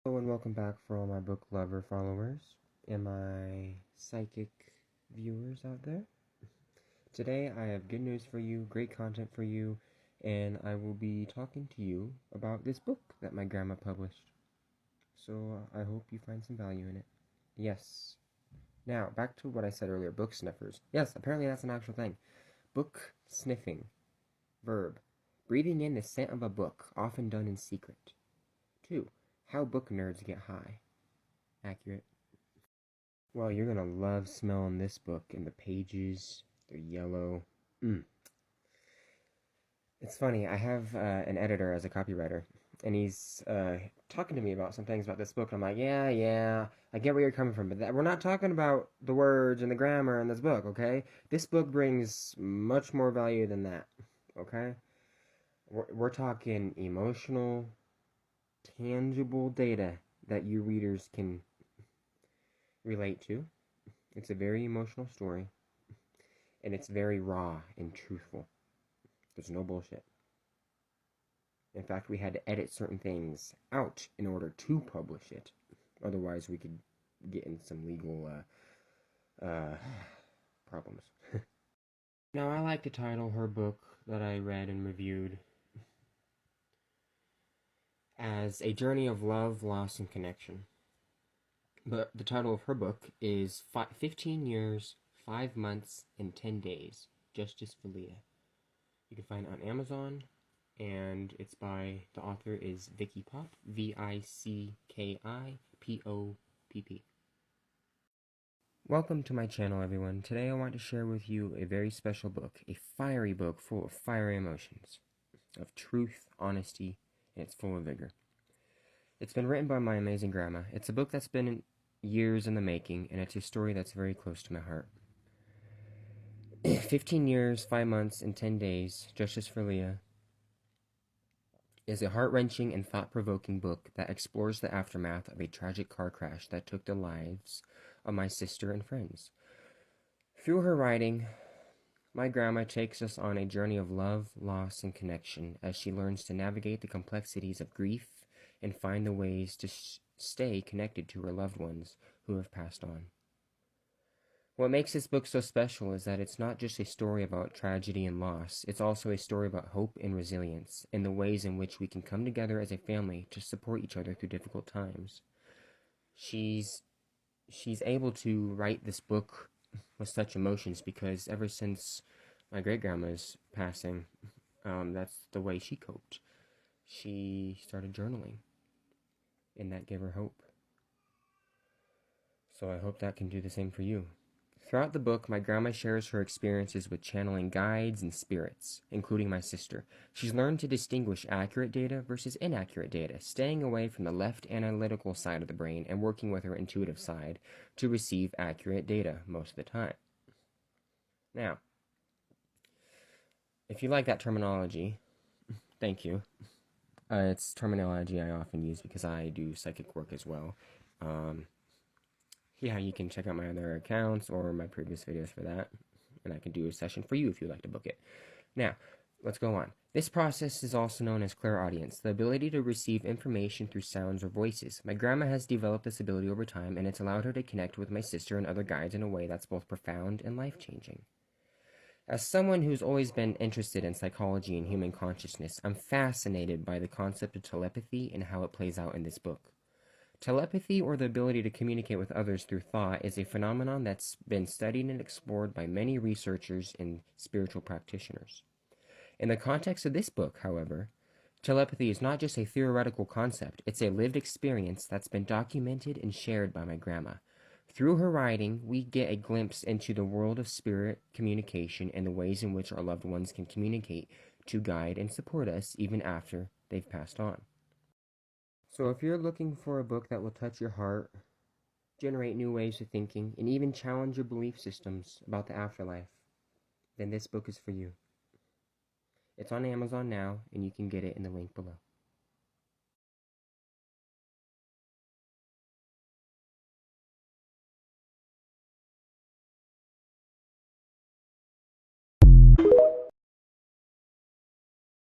Hello and welcome back for all my book lover followers and my psychic viewers out there. Today I have good news for you, great content for you, and I will be talking to you about this book that my grandma published. So I hope you find some value in it. Yes. Now, back to what I said earlier, book sniffers. Yes, apparently that's an actual thing. Book sniffing. Verb. Breathing in the scent of a book, often done in secret. 2. How book nerds get high. Accurate. Well, you're gonna love smelling this book, and the pages, they're yellow. It's funny, I have an editor as a copywriter, and he's talking to me about some things about this book, and I'm like, yeah, I get where you're coming from, but we're not talking about the words and the grammar in this book, okay? This book brings much more value than that, okay? We're talking emotional, tangible data that you readers can relate to. It's a very emotional story, and it's very raw and truthful. There's no bullshit. In fact, we had to edit certain things out in order to publish it. Otherwise, we could get in some legal problems. Now, I like to title her book that I read and reviewed as A Journey of Love, Loss, and Connection. But the title of her book is 15 Years, 5 Months, and 10 Days, Justice for Leah. You can find it on Amazon, and it's by, the author is Vicky Pop, Vickippp. Welcome to my channel, everyone. Today I want to share with you a very special book, a fiery book full of fiery emotions, of truth, honesty, and it's full of vigor. It's been written by my amazing grandma. It's a book that's been years in the making, and it's a story that's very close to my heart. 15 Years, 5 Months, and 10 Days, Justice for Leah, is a heart-wrenching and thought-provoking book that explores the aftermath of a tragic car crash that took the lives of my sister and friends. Through her writing, my grandma takes us on a journey of love, loss, and connection as she learns to navigate the complexities of grief and find the ways to stay connected to her loved ones who have passed on. What makes this book so special is that it's not just a story about tragedy and loss, it's also a story about hope and resilience, and the ways in which we can come together as a family to support each other through difficult times. She's able to write this book with such emotions because ever since my great-grandma's passing, that's the way she coped. She started journaling, and that gave her hope. So I hope that can do the same for you. Throughout the book, my grandma shares her experiences with channeling guides and spirits, including my sister. She's learned to distinguish accurate data versus inaccurate data, staying away from the left analytical side of the brain and working with her intuitive side to receive accurate data most of the time. Now, if you like that terminology, thank you. It's terminology I often use because I do psychic work as well. Yeah, you can check out my other accounts or my previous videos for that, and I can do a session for you if you'd like to book it. Now, let's go on. This process is also known as clairaudience, the ability to receive information through sounds or voices. My grandma has developed this ability over time, and it's allowed her to connect with my sister and other guides in a way that's both profound and life-changing. As someone who's always been interested in psychology and human consciousness, I'm fascinated by the concept of telepathy and how it plays out in this book. Telepathy, or the ability to communicate with others through thought, is a phenomenon that's been studied and explored by many researchers and spiritual practitioners. In the context of this book, however, telepathy is not just a theoretical concept, it's a lived experience that's been documented and shared by my grandma. Through her writing, we get a glimpse into the world of spirit communication and the ways in which our loved ones can communicate to guide and support us even after they've passed on. So if you're looking for a book that will touch your heart, generate new ways of thinking, and even challenge your belief systems about the afterlife, then this book is for you. It's on Amazon now, and you can get it in the link below.